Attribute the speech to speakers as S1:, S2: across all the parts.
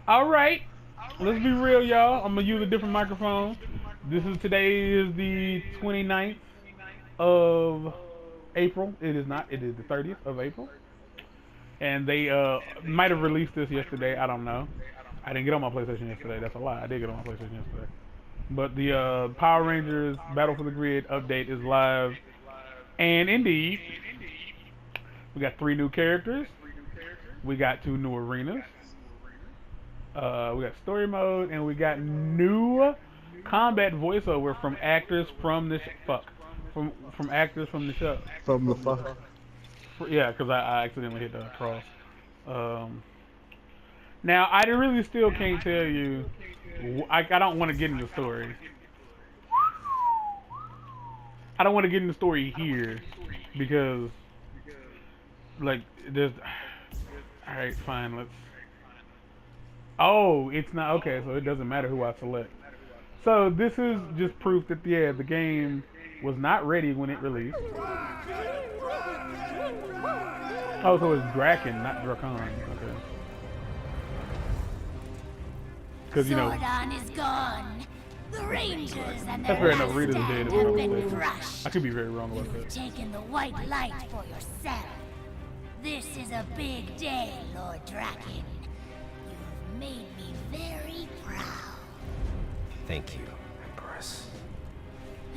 S1: All right, let's be real, y'all. I'm gonna use a different microphone. Today is the 29th of April. It is not. It is the 30th of April, and they might have released this yesterday. I don't know. I didn't get on my PlayStation yesterday. That's a lie. I did get on my PlayStation yesterday. But the Power Rangers Battle for the Grid update is live, and indeed, we got 3 new characters. We got 2 new arenas. We got story mode, and we got new combat voiceover from actors from this from actors from the show.
S2: From the fuck.
S1: Yeah, because I accidentally hit the cross. Um, Now I really still can't tell you. I don't want to get into the story. I don't want to get into the story here because like there's. All right, fine. Let's. Oh, it's not okay. So it doesn't matter who I select. So this is just proof that the game was not ready when it released. Oh, so it's Draken, not Drakon. Okay. Because
S3: Zordon is gone. The Rangers and their
S1: that's fair enough. Rita's
S3: last
S1: dead.
S3: stand
S1: If I'm
S3: have
S1: not
S3: been
S1: mistaken.
S3: crushed.
S1: I could be very wrong about
S3: You've
S1: that.
S3: taken the white light for yourself. This is a big day, Lord Draken. You've made me very proud.
S4: Thank you, Empress.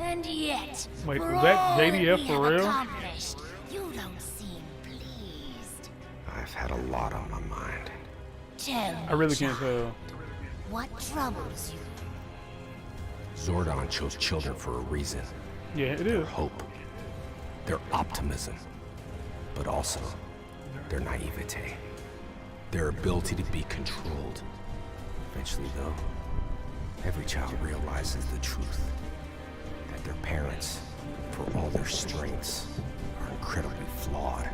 S3: And yet,
S1: Wait,
S3: for
S1: was that
S3: all
S1: JDF
S3: we
S1: for
S3: have
S1: real?
S3: accomplished, you don't seem pleased.
S4: I've had a lot on my mind.
S3: Tell me,
S1: I really can't
S3: child,
S1: tell.
S3: what troubles you?
S4: Zordon chose children for a reason.
S1: Yeah, it
S4: Their
S1: is.
S4: hope, their optimism, but also their naivete, their ability to be controlled. Eventually, though, every child realizes the truth, that their parents, for all their strengths, are incredibly flawed.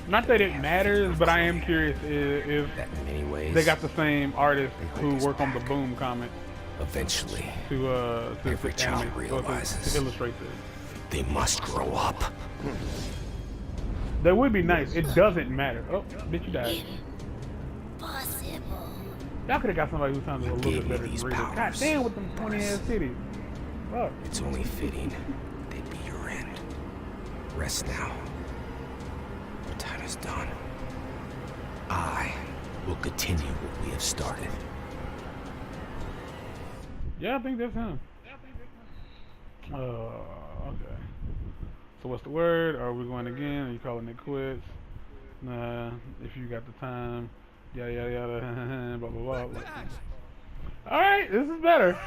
S1: Not that it matters, but I am curious if
S4: That in many ways,
S1: they got the same artists who work on the Boom comic
S4: eventually,
S1: to
S4: every child
S1: animate, or
S4: realizes.
S1: to illustrate this.
S4: they must grow up.
S1: That would be nice. It doesn't matter. Oh, bitch, you died.
S3: Impossible.
S1: Y'all could have got somebody who sounded a little
S4: Gave
S1: bit
S4: me
S1: better than
S4: these
S1: Rita. God
S4: powers.
S1: damn, with them 20-ass cities. Fuck.
S4: It's only fitting they'd be your end. Rest now. Your time is done. I will continue what we have started.
S1: Yeah, I think that's him. Okay. So what's the word? Are we going again? Are you calling it quits? Nah, if you got the time. Yada yada yada. Blah blah blah. Alright, this is better.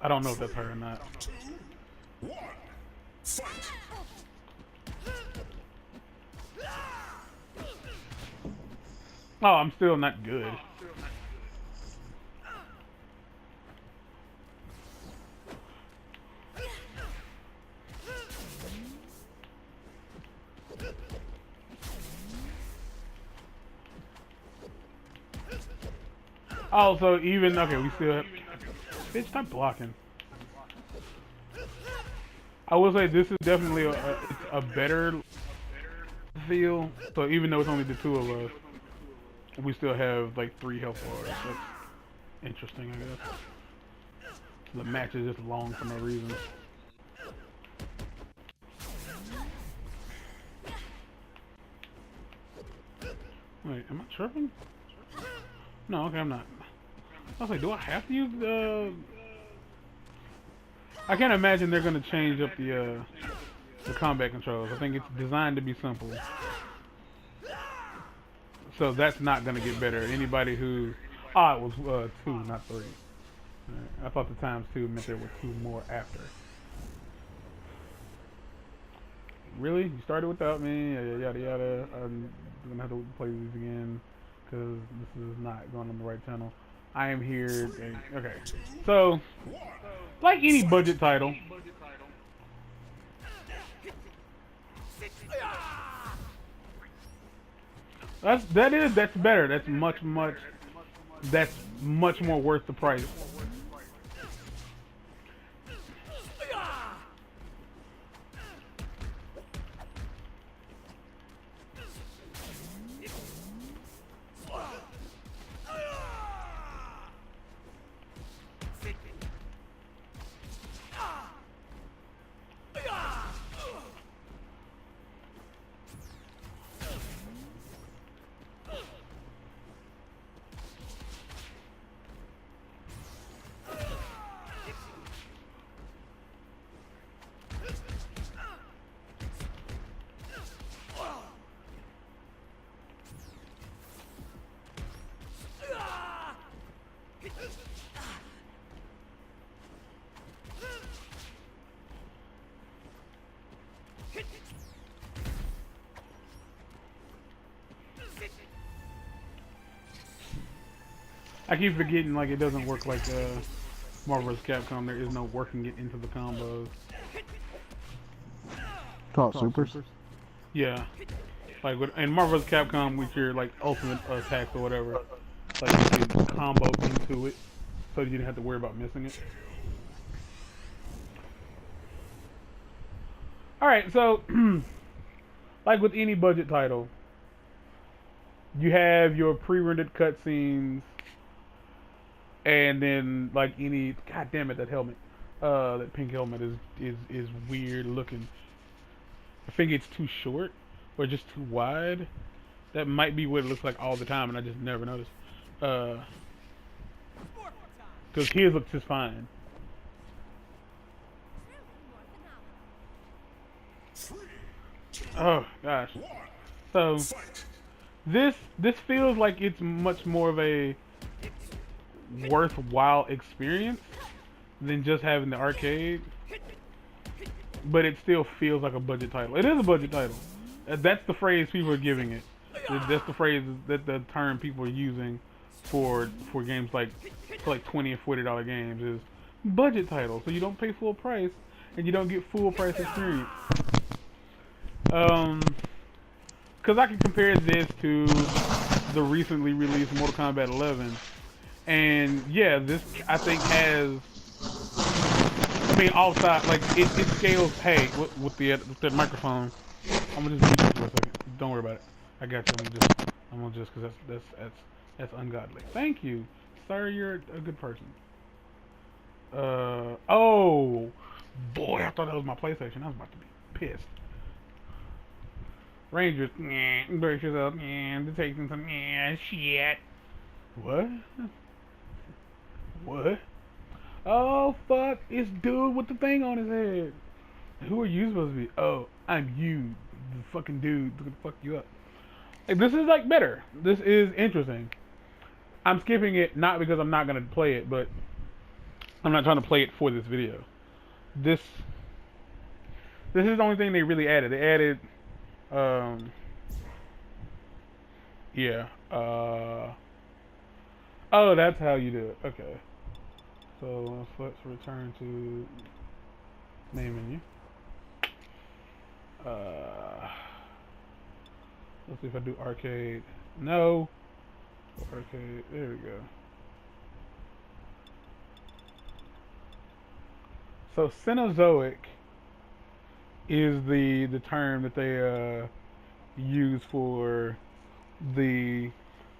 S1: I don't know if that's her or not. Oh, I'm still not good. Oh, so even okay, we still have. Bitch, stop blocking. I will say this is definitely a better feel. So even though it's only the 2 of us, we still have like 3 health bars. That's interesting, I guess. The match is just long for no reason. Wait, am I tripping? No, okay, I'm not. I was like, do I have to use the? I can't imagine they're gonna change up the combat controls. I think it's designed to be simple. So that's not gonna get better. Anybody who, it was 2, not 3. Right. I thought the times 2 meant there were 2 more after. Really? You started without me? Yada yada yada. I'm gonna have to play these again because this is not going on the right channel. I am here. Okay. So, like any budget title, that's better. That's much more worth the price. I keep forgetting like it doesn't work like Marvel vs. Capcom. There is no working it into the combos.
S2: Top supers.
S1: Yeah, like in Marvel vs. Capcom with your like ultimate attacks or whatever, like you can combo into it, so you didn't have to worry about missing it. All right, so like with any budget title, you have your pre-rendered cutscenes, and then like any, god damn it, that helmet, that pink helmet is weird looking. I think it's too short or just too wide. That might be what it looks like all the time, and I just never noticed. Because his looks just fine. Oh gosh. So this feels like it's much more of a worthwhile experience than just having the arcade. But it still feels like a budget title. It is a budget title. That's the phrase people are giving it. That's the phrase, that the term people are using for games like $20 and $40 games is budget title. So you don't pay full price and you don't get full price experience. Because I can compare this to the recently released Mortal Kombat 11, and yeah, this I think has. I mean, outside, like, it scales, hey, with the microphone. I'm gonna just mute this for a second. Don't worry about it. I got you. I'm gonna just, because that's ungodly. Thank you. Sir, you're a good person. Oh, boy, I thought that was my PlayStation. I was about to be pissed. Rangers, brace yourself, to take some, shit. What? What? Oh, fuck, it's dude with the thing on his head. Who are you supposed to be? Oh, I'm you, the fucking dude gonna fuck you up. Like, this is, like, better. This is interesting. I'm skipping it, not because I'm not gonna play it, but I'm not trying to play it for this video. This is the only thing they really added. They added, yeah, oh, that's how you do it, okay. So let's return to main menu. Let's see if I do arcade. No. Arcade. There we go. So Cenozoic is the term that they use for the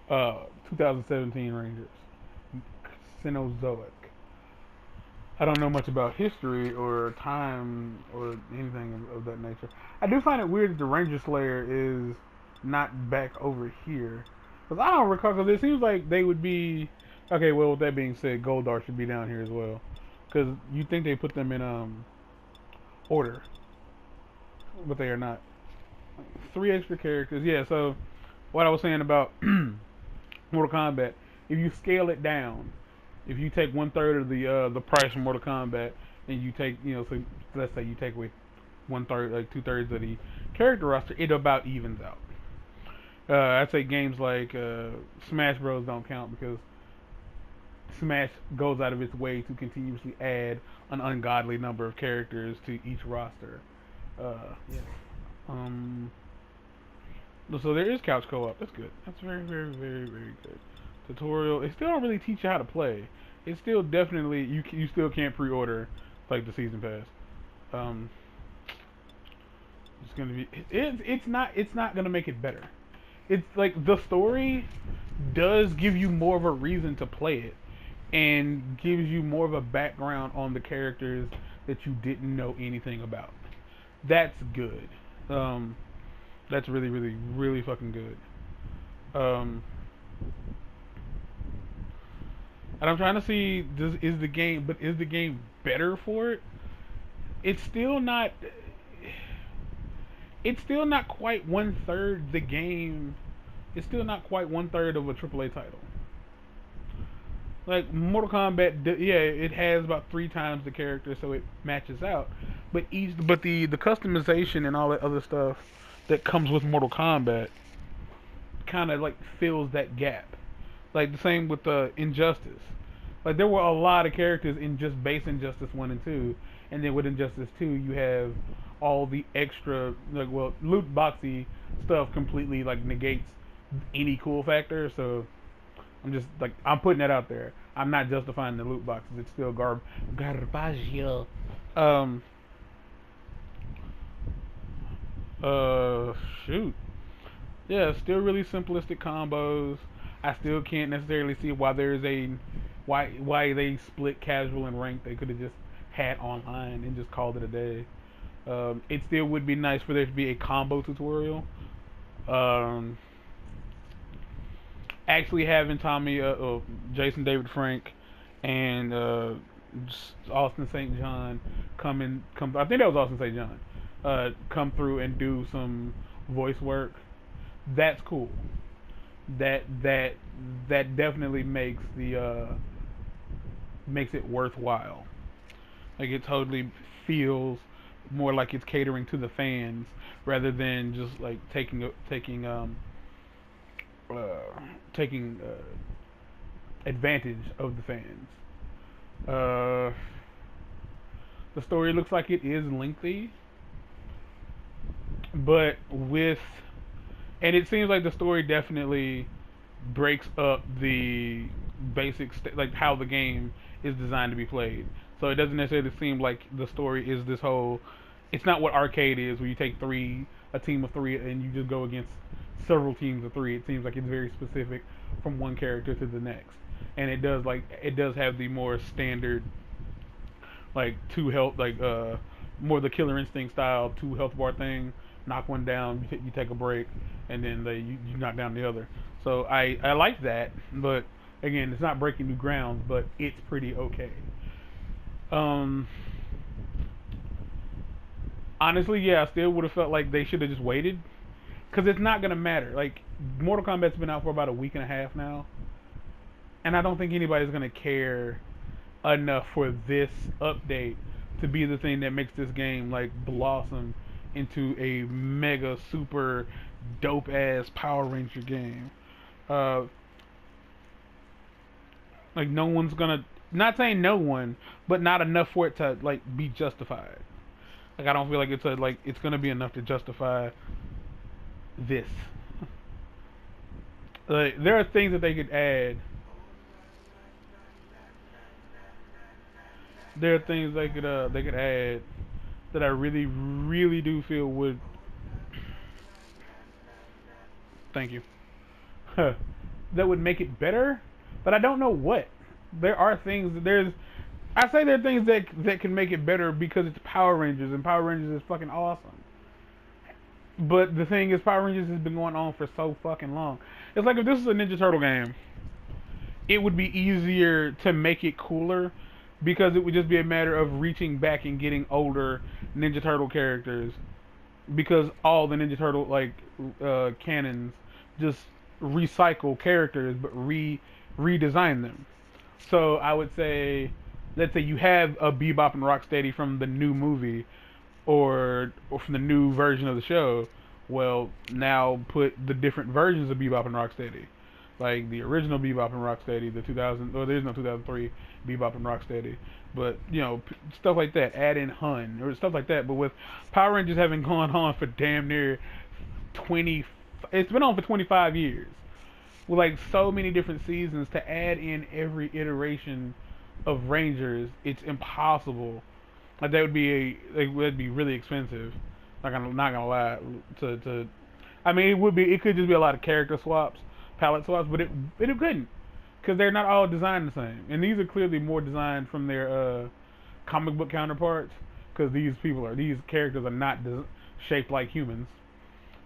S1: 2017 Rangers. Cenozoic. I don't know much about history or time or anything of that nature. I do find it weird that the Ranger Slayer is not back over here. Because I don't recall, because it seems like they would be... Okay, well, with that being said, Goldar should be down here as well. Because you think they put them in order. But they are not. 3 extra characters. Yeah, so what I was saying about Mortal Kombat, if you scale it down, if you take 1/3 of the price from Mortal Kombat, and you take, so let's say you take away 1/3, like 2/3 of the character roster, it about evens out. I'd say games like Smash Bros don't count because Smash goes out of its way to continuously add an ungodly number of characters to each roster. Yeah. So there is couch co-op. That's good. That's very, very, very, very good. Tutorial. It still don't really teach you how to play. It's still definitely you still can't pre-order like the season pass. It's gonna be it's not gonna make it better. It's like the story does give you more of a reason to play it and gives you more of a background on the characters that you didn't know anything about. That's good. That's really, really, really fucking good. And I'm trying to see, is the game better for it? It's still not quite 1/3 the game. It's still not quite 1/3 of a AAA title. Like Mortal Kombat, yeah, it has about 3 times the character, so it matches out. But the customization and all that other stuff that comes with Mortal Kombat kind of like fills that gap. Like the same with Injustice. Like there were a lot of characters in just base Injustice 1 and 2, and then with Injustice 2 you have all the extra like loot boxy stuff completely like negates any cool factor. So I'm just like I'm putting that out there. I'm not justifying the loot boxes. It's still garbage. Um shoot. Yeah, still really simplistic combos. I still can't necessarily see why there's a why they split casual and ranked. They could have just had online and just called it a day. It still would be nice for there to be a combo tutorial. Actually having Jason David Frank, and Austin St. John come. I think that was Austin St. John. Come through and do some voice work. That's cool. That definitely makes makes it worthwhile. Like it totally feels more like it's catering to the fans rather than just like taking advantage of the fans. The story looks like it is lengthy, but and it seems like the story definitely breaks up the basic like how the game is designed to be played. So it doesn't necessarily seem like the story is this whole. It's not what arcade is, where you take a team of three, and you just go against several teams of three. It seems like it's very specific from one character to the next, and it does have the more standard like two health more the Killer Instinct style 2 health bar thing. Knock one down, you take a break, and then you knock down the other. So I like that, but again, it's not breaking new grounds, but it's pretty okay. Honestly, yeah, I still would have felt like they should have just waited, because it's not gonna matter. Like Mortal Kombat's been out for about a week and a half now, and I don't think anybody's gonna care enough for this update to be the thing that makes this game like blossom into a mega super dope ass Power Ranger game. Like no one's gonna, not saying no one, but not enough for it to like be justified. Like I don't feel like it's gonna be enough to justify this. Like there are things that they could add. There are things they could add that I really do feel would. Thank you. That would make it better, but I don't know what. There are things I say there are things that can make it better because it's Power Rangers, and Power Rangers is fucking awesome. But the thing is, Power Rangers has been going on for so fucking long. It's like if this is a Ninja Turtle game, it would be easier to make it cooler, because it would just be a matter of reaching back and getting older Ninja Turtle characters, because all the Ninja Turtle canons just recycle characters but redesign them. So I would say, let's say you have a Bebop and Rocksteady from the new movie or from the new version of the show. Well, now put the different versions of Bebop and Rocksteady. Like the original Bebop and Rocksteady, the 2000, or there's no 2003 Bebop and Rocksteady, but stuff like that. Add in Hun or stuff like that. But with Power Rangers having gone on for damn near 20, it's been on for 25 years, with like so many different seasons, to add in every iteration of Rangers, it's impossible. Like that'd be really expensive. Not gonna lie. I mean, it could just be a lot of character swaps, palette swaps, but it couldn't, because they're not all designed the same, and these are clearly more designed from their comic book counterparts, because these characters are not shaped like humans.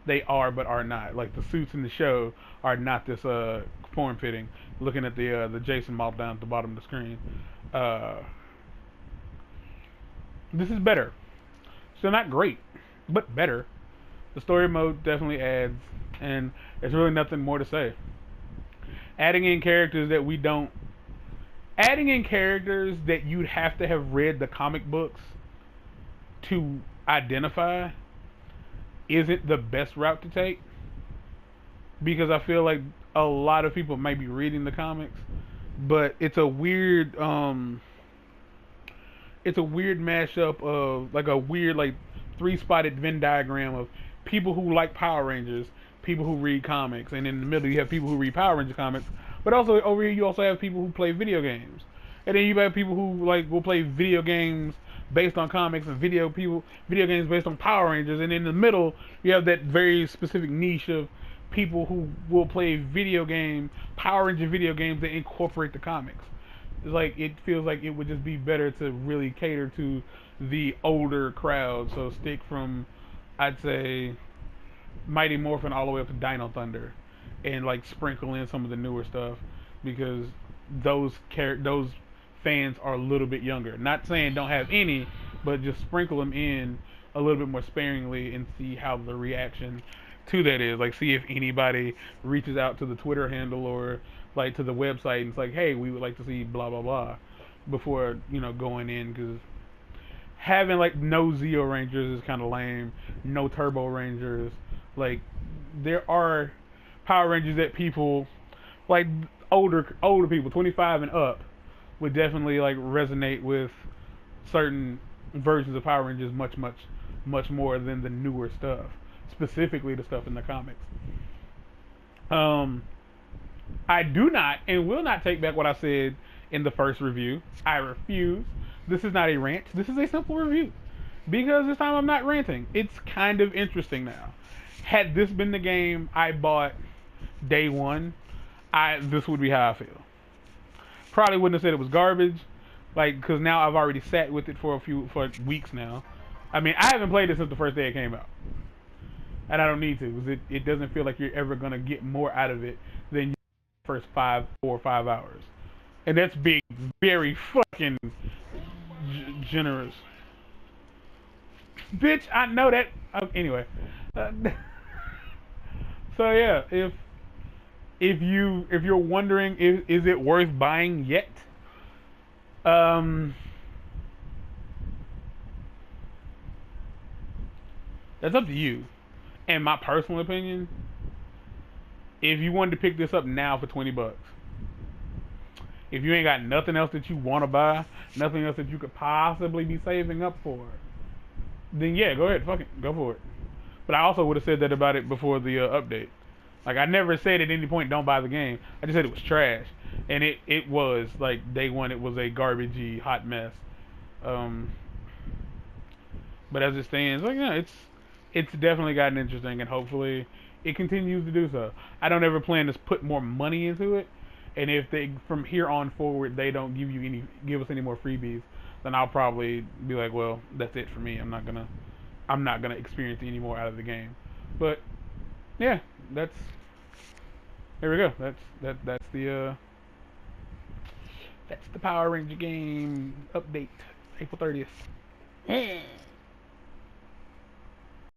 S1: They are, but are not. Like the suits in the show are not this form fitting. Looking at the Jason model down at the bottom of the screen, this is better. Still not great, but better. The story mode definitely adds, and there's really nothing more to say. Adding in characters that you'd have to have read the comic books to identify isn't the best route to take, because I feel like a lot of people might be reading the comics, but it's a weird mashup of like a weird like three-spotted Venn diagram of people who like Power Rangers, people who read comics, and in the middle you have people who read Power Ranger comics. But also over here you also have people who play video games, and then you have people who like will play video games based on comics and video games based on Power Rangers, and in the middle you have that very specific niche of people who will play Power Ranger video games that incorporate the comics. It's like it feels like it would just be better to really cater to the older crowd. So stick from, I'd say, Mighty Morphin all the way up to Dino Thunder, and like sprinkle in some of the newer stuff because those fans are a little bit younger. Not saying don't have any, but just sprinkle them in a little bit more sparingly and see how the reaction to that is. Like, see if anybody reaches out to the Twitter handle or like to the website and it's like, hey, we would like to see blah blah blah before, you know, going in, because having like no Zeo Rangers is kind of lame. No Turbo Rangers. Like, there are Power Rangers that people like older people, 25 and up, would definitely like resonate with certain versions of Power Rangers much more than the newer stuff, specifically the stuff in the comics. I do not and will not take back what I said in the first review. I refuse. This is not a rant. This is a simple review. Because this time I'm not ranting. It's kind of interesting now. Had this been the game I bought day one, this would be how I feel. Probably wouldn't have said it was garbage, like, because now I've already sat with it for weeks now. I mean, I haven't played it since the first day it came out, and I don't need to, because it doesn't feel like you're ever gonna get more out of it than your first 4 or 5 hours, and that's being very fucking generous. Bitch, I know that. Anyway, so yeah, if you're wondering, is it worth buying yet? That's up to you. In my personal opinion, if you wanted to pick this up now for $20, if you ain't got nothing else that you want to buy, nothing else that you could possibly be saving up for, then yeah, go ahead, fuck it, go for it. But I also would have said that about it before the update. Like, I never said at any point don't buy the game. I just said it was trash, and it was like day one. It was a garbagey hot mess. But as it stands, like, yeah, it's definitely gotten interesting, and hopefully it continues to do so. I don't ever plan to put more money into it, and if they from here on forward they don't give us any more freebies, then I'll probably be like, well, that's it for me. I'm not gonna experience any more out of the game. But yeah, there we go. That's the Power Ranger game update, April 30th.